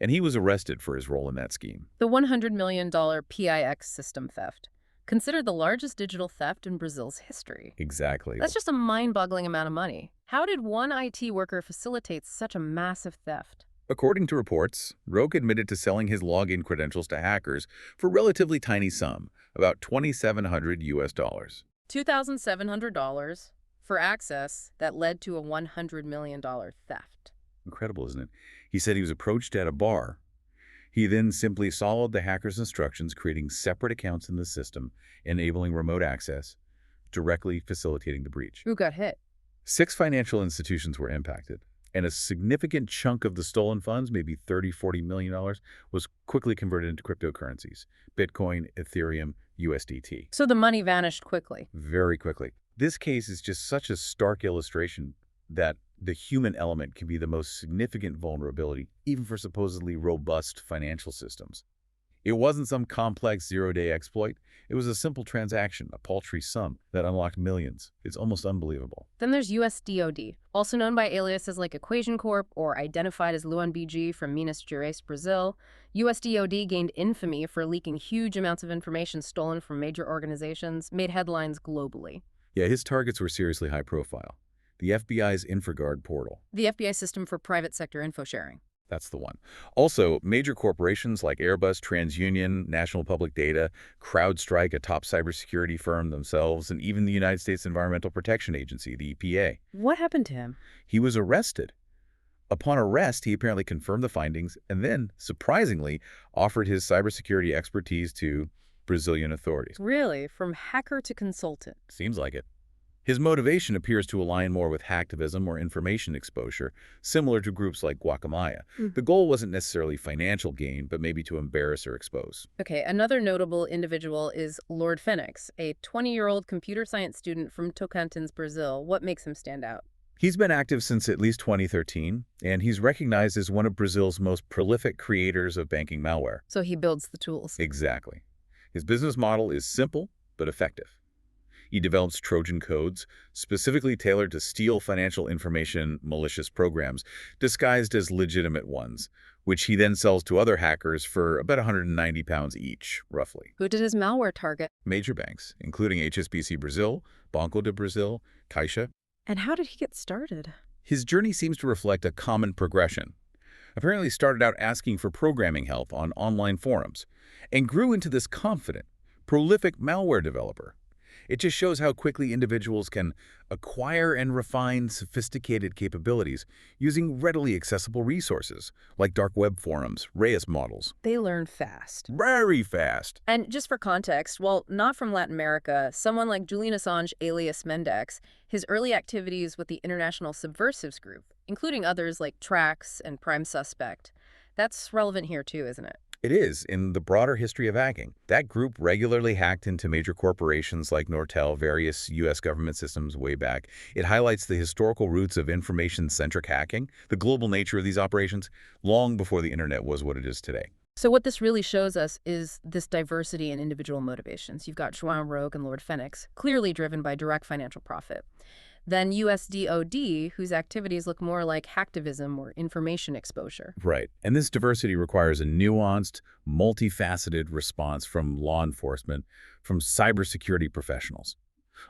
And he was arrested for his role in that scheme. The $100 million PIX system theft, considered the largest digital theft in Brazil's history. Exactly. That's just a mind-boggling amount of money. How did one IT worker facilitate such a massive theft? According to reports, Roque admitted to selling his login credentials to hackers for a relatively tiny sum, about $2,700 US. $2,700 for access that led to a $100 million theft. Incredible, isn't it? He said he was approached at a bar. He then simply followed the hacker's instructions, creating separate accounts in the system, enabling remote access, directly facilitating the breach. Who got hit? 6 financial institutions were impacted, and a significant chunk of the stolen funds, maybe $30–40 million, was quickly converted into cryptocurrencies, Bitcoin, Ethereum, USDT. So the money vanished quickly. Very quickly. This case is just such a stark illustration that the human element can be the most significant vulnerability, even for supposedly robust financial systems. It wasn't some complex zero-day exploit. It was a simple transaction, a paltry sum that unlocked millions. It's almost unbelievable. Then there's USDOD, also known by aliases like Equation Corp or identified as LuanBG from Minas Gerais, Brazil. USDOD gained infamy for leaking huge amounts of information stolen from major organizations, made headlines globally. Yeah, his targets were seriously high profile. The FBI's InfraGard portal. The FBI system for private sector info sharing. That's the one. Also, major corporations like Airbus, TransUnion, National Public Data, CrowdStrike, a top cybersecurity firm themselves, and even the United States Environmental Protection Agency, the EPA. What happened to him? He was arrested. Upon arrest, he apparently confirmed the findings and then, surprisingly, offered his cybersecurity expertise to Brazilian authorities. Really? From hacker to consultant? Seems like it. His motivation appears to align more with hacktivism or information exposure, similar to groups like Guacamaya. The goal wasn't necessarily financial gain, but maybe to embarrass or expose. Okay, another notable individual is Lord Phoenix, a 20-year-old computer science student from Tocantins, Brazil. What makes him stand out? He's been active since at least 2013, and he's recognized as one of Brazil's most prolific creators of banking malware. So he builds the tools. Exactly. His business model is simple but effective. He develops Trojan codes, specifically tailored to steal financial information malicious programs, disguised as legitimate ones, which he then sells to other hackers for about £190 each, roughly. Who did his malware target? Major banks, including HSBC Brazil, Banco do Brasil, Caixa. And how did he get started? His journey seems to reflect a common progression. Apparently started out asking for programming help on online forums, and grew into this confident, prolific malware developer. It just shows how quickly individuals can acquire and refine sophisticated capabilities using readily accessible resources, like dark web forums, Reyes models. They learn fast. Very fast. And just for context, while not from Latin America, someone like Julian Assange alias Mendex, his early activities with the International Subversives Group, including others like Trax and Prime Suspect, that's relevant here too, isn't it? It is, in the broader history of hacking. That group regularly hacked into major corporations like Nortel, various U.S. government systems way back. It highlights the historical roots of information-centric hacking, the global nature of these operations, long before the internet was what it is today. So what this really shows us is this diversity in individual motivations. You've got João Rogue and Lord Phoenix, clearly driven by direct financial profit. Then USDOD, whose activities look more like hacktivism or information exposure. Right. And this diversity requires a nuanced, multifaceted response from law enforcement, from cybersecurity professionals.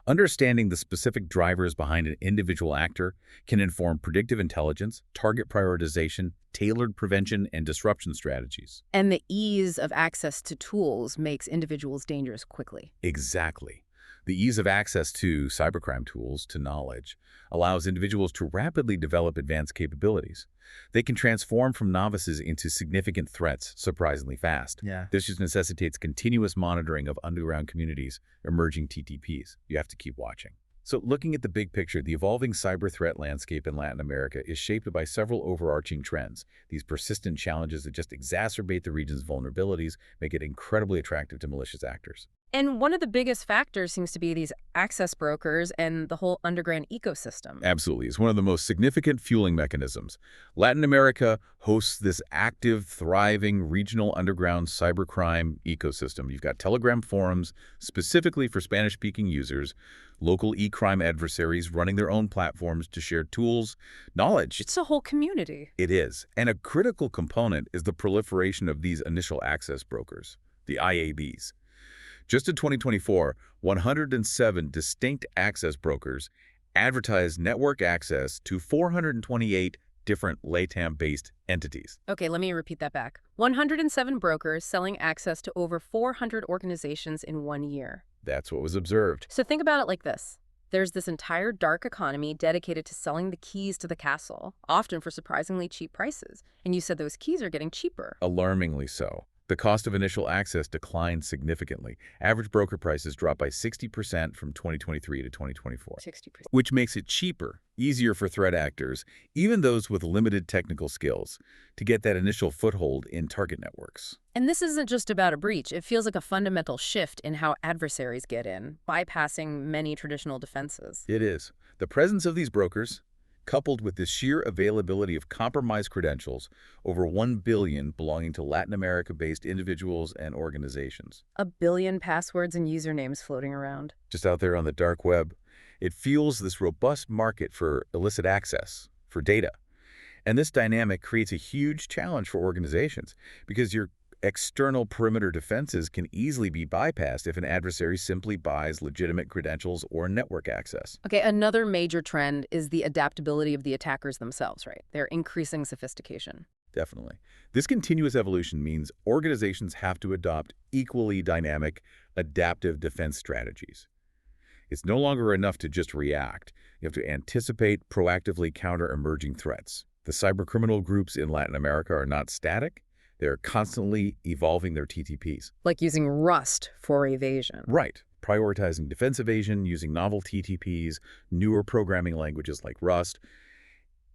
Understanding the specific drivers behind an individual actor can inform predictive intelligence, target prioritization, tailored prevention, and disruption strategies. And the ease of access to tools makes individuals dangerous quickly. Exactly. The ease of access to cybercrime tools, to knowledge, allows individuals to rapidly develop advanced capabilities. They can transform from novices into significant threats surprisingly fast. Yeah. This just necessitates continuous monitoring of underground communities, emerging TTPs. You have to keep watching. So looking at the big picture, the evolving cyber threat landscape in Latin America is shaped by several overarching trends. These persistent challenges that just exacerbate the region's vulnerabilities, make it incredibly attractive to malicious actors. And one of the biggest factors seems to be these access brokers and the whole underground ecosystem. Absolutely. It's one of the most significant fueling mechanisms. Latin America hosts this active, thriving, regional underground cybercrime ecosystem. You've got Telegram forums specifically for Spanish-speaking users, local e-crime adversaries running their own platforms to share tools, knowledge. It's a whole community. It is. And a critical component is the proliferation of these initial access brokers, the IABs. Just in 2024, 107 distinct access brokers advertised network access to 428 different LATAM-based entities. Okay, let me repeat that back. 107 brokers selling access to over 400 organizations in 1 year. That's what was observed. So think about it like this. There's this entire dark economy dedicated to selling the keys to the castle, often for surprisingly cheap prices. And you said those keys are getting cheaper. Alarmingly so. The cost of initial access declined significantly. Average broker prices dropped by 60% from 2023 to 2024. 60%. Which makes it cheaper, easier for threat actors, even those with limited technical skills, to get that initial foothold in target networks. And this isn't just about a breach. It feels like a fundamental shift in how adversaries get in, bypassing many traditional defenses. It is. The presence of these brokers, coupled with the sheer availability of compromised credentials, over 1 billion belonging to Latin America-based individuals and organizations. 1 billion passwords and usernames floating around. Just out there on the dark web, it fuels this robust market for illicit access, for data. And this dynamic creates a huge challenge for organizations because your external perimeter defenses can easily be bypassed if an adversary simply buys legitimate credentials or network access. Okay, another major trend is the adaptability of the attackers themselves, right? Their increasing sophistication. Definitely. This continuous evolution means organizations have to adopt equally dynamic, adaptive defense strategies. It's no longer enough to just react. You have to anticipate, proactively counter emerging threats. The cybercriminal groups in Latin America are not static. They're constantly evolving their TTPs. Like using Rust for evasion. Right. prioritizing defense evasion using novel TTPs, newer programming languages like Rust.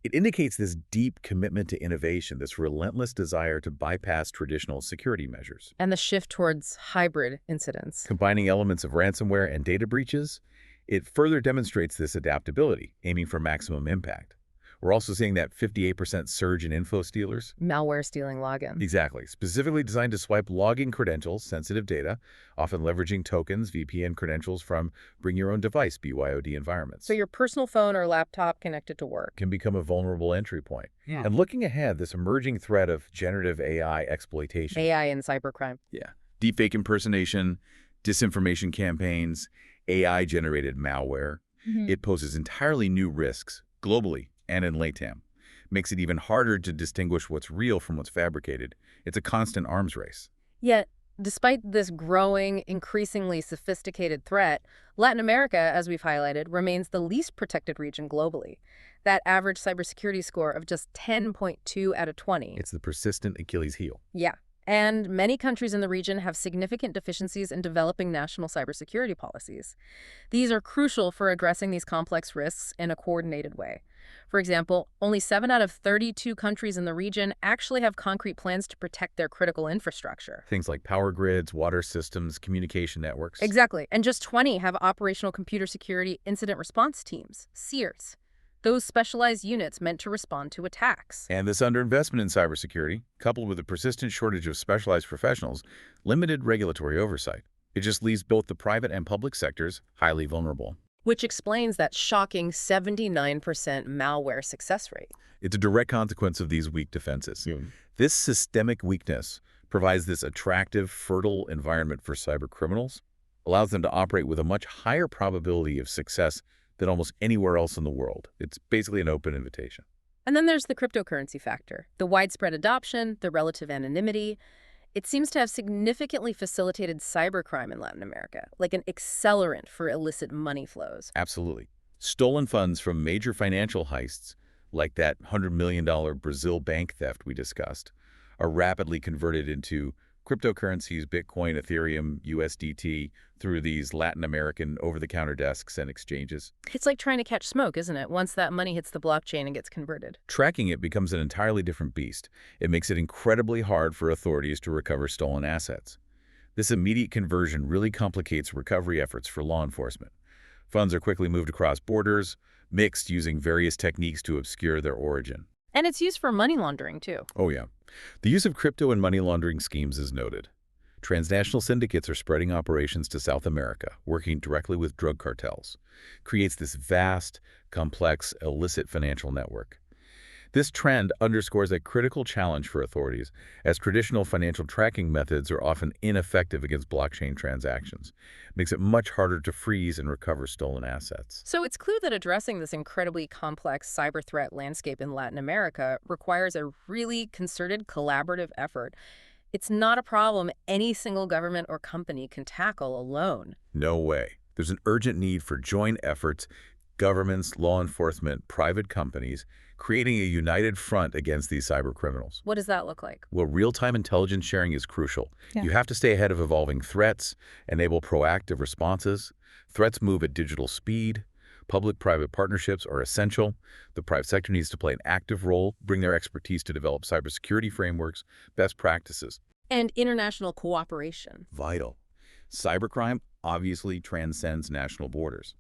It indicates this deep commitment to innovation, this relentless desire to bypass traditional security measures. And the shift towards hybrid incidents. Combining elements of ransomware and data breaches, it further demonstrates this adaptability, aiming for maximum impact. We're also seeing that 58% surge in info stealers. Malware stealing login. Exactly. Specifically designed to swipe login credentials, sensitive data, often leveraging tokens, VPN credentials from bring your own device, BYOD environments. So your personal phone or laptop connected to work. Can become a vulnerable entry point. Yeah. And looking ahead, this emerging threat of generative AI exploitation. AI and cybercrime. Yeah. Deepfake impersonation, disinformation campaigns, AI-generated malware. It poses entirely new risks globally and in LATAM. Makes it even harder to distinguish what's real from what's fabricated. It's a constant arms race. Yet, despite this growing, increasingly sophisticated threat, Latin America, as we've highlighted, remains the least protected region globally. That average cybersecurity score of just 10.2 out of 20. It's the persistent Achilles heel. Yeah. And many countries in the region have significant deficiencies in developing national cybersecurity policies. These are crucial for addressing these complex risks in a coordinated way. For example, only 7 out of 32 countries in the region actually have concrete plans to protect their critical infrastructure. Things like power grids, water systems, communication networks. Exactly. And just 20 have operational computer security incident response teams, SEERs. Those specialized units meant to respond to attacks. And this underinvestment in cybersecurity, coupled with a persistent shortage of specialized professionals, limited regulatory oversight. It just leaves both the private and public sectors highly vulnerable. Which explains that shocking 79% malware success rate. It's a direct consequence of these weak defenses. This systemic weakness provides this attractive, fertile environment for cybercriminals, allows them to operate with a much higher probability of success than almost anywhere else in the world. It's basically an open invitation. And then there's the cryptocurrency factor, the widespread adoption, the relative anonymity. It seems to have significantly facilitated cybercrime in Latin America, like an accelerant for illicit money flows. Absolutely. Stolen funds from major financial heists, like that $100 million Brazil bank theft we discussed, are rapidly converted into cryptocurrencies, Bitcoin, Ethereum, USDT, through these Latin American over-the-counter desks and exchanges. It's like trying to catch smoke, isn't it? Once that money hits the blockchain and gets converted. Tracking it becomes an entirely different beast. It makes it incredibly hard for authorities to recover stolen assets. This immediate conversion really complicates recovery efforts for law enforcement. Funds are quickly moved across borders, mixed using various techniques to obscure their origin. And it's used for money laundering, too. Oh, yeah. The use of crypto in money laundering schemes is noted. Transnational syndicates are spreading operations to South America, working directly with drug cartels. Creates this vast, complex, illicit financial network. This trend underscores a critical challenge for authorities, as traditional financial tracking methods are often ineffective against blockchain transactions. It makes it much harder to freeze and recover stolen assets. So it's clear that addressing this incredibly complex cyber threat landscape in Latin America requires a really concerted, collaborative effort. It's not a problem any single government or company can tackle alone. No way. There's an urgent need for joint efforts, governments, law enforcement, private companies, creating a united front against these cyber criminals. What does that look like? Well, real-time intelligence sharing is crucial. Yeah. You have to stay ahead of evolving threats, enable proactive responses. Threats move at digital speed. Public-private partnerships are essential. The private sector needs to play an active role, bring their expertise to develop cybersecurity frameworks, best practices. And international cooperation. Vital. Cybercrime obviously transcends national borders.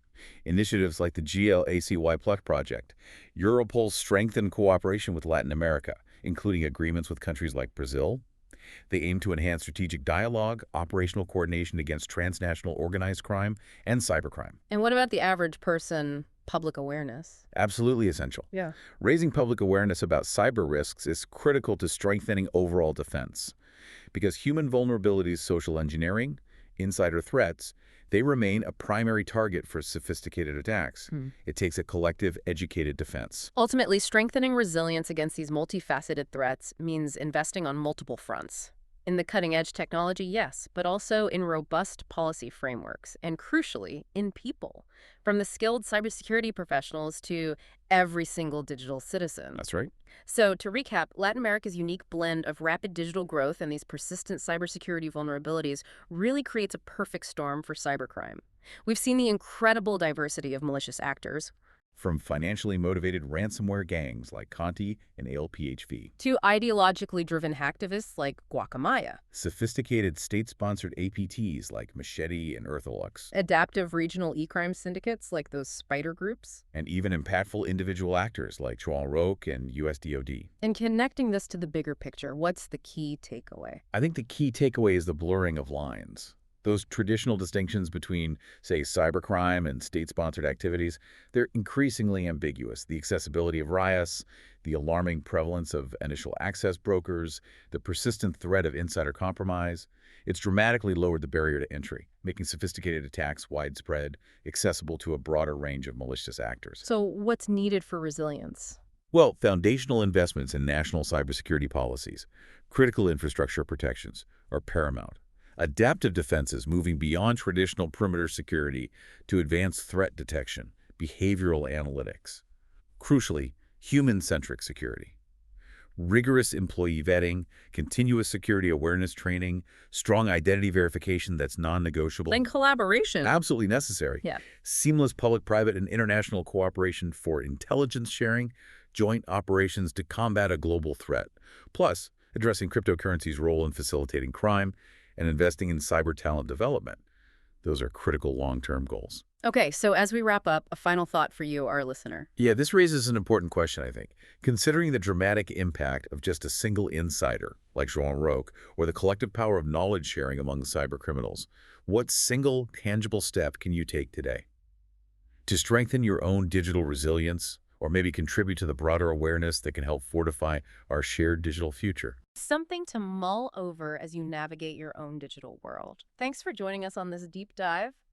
Initiatives like the GLACY+ project, Europol's strengthened cooperation with Latin America, including agreements with countries like Brazil. They aim to enhance strategic dialogue, operational coordination against transnational organized crime, and cybercrime. And what about the average person, public awareness? Absolutely essential. Yeah. Raising public awareness about cyber risks is critical to strengthening overall defense. Because human vulnerabilities, social engineering, insider threats, they remain a primary target for sophisticated attacks. It takes a collective, educated defense. Ultimately, strengthening resilience against these multifaceted threats means investing on multiple fronts. In the cutting edge technology, yes, but also in robust policy frameworks and crucially, in people, from the skilled cybersecurity professionals to every single digital citizen. That's right. So, to recap, Latin America's unique blend of rapid digital growth and these persistent cybersecurity vulnerabilities really creates a perfect storm for cybercrime. We've seen the incredible diversity of malicious actors, From financially motivated ransomware gangs like Conti and ALPHV, to ideologically driven hacktivists like Guacamaya, sophisticated state-sponsored APTs like Machete and Eartholux, adaptive regional e-crime syndicates like those spider groups, and even impactful individual actors like João Roque and USDOD. and connecting this to the bigger picture, what's the key takeaway? I think the key takeaway is the blurring of lines. Those traditional distinctions between, say, cybercrime and state-sponsored activities, they're increasingly ambiguous. The accessibility of RIAS, the alarming prevalence of initial access brokers, the persistent threat of insider compromise, it's dramatically lowered the barrier to entry, making sophisticated attacks widespread, accessible to a broader range of malicious actors. So, what's needed for resilience? Well, foundational investments in national cybersecurity policies, critical infrastructure protections, are paramount. Adaptive defenses moving beyond traditional perimeter security to advanced threat detection, behavioral analytics. Crucially, human-centric security. Rigorous employee vetting, continuous security awareness training, strong identity verification that's non-negotiable. Then collaboration. Absolutely necessary. Yeah. Seamless public-private and international cooperation for intelligence sharing, joint operations to combat a global threat. Plus, addressing cryptocurrency's role in facilitating crime and investing in cyber talent development. Those are critical long-term goals. Okay, so as we wrap up, a final thought for you, our listener. Yeah, this raises an important question, I think. Considering the dramatic impact of just a single insider, like João Roque, or the collective power of knowledge sharing among cyber criminals, what single, tangible step can you take today to strengthen your own digital resilience, or maybe contribute to the broader awareness that can help fortify our shared digital future? Something to mull over as you navigate your own digital world. Thanks for joining us on this deep dive.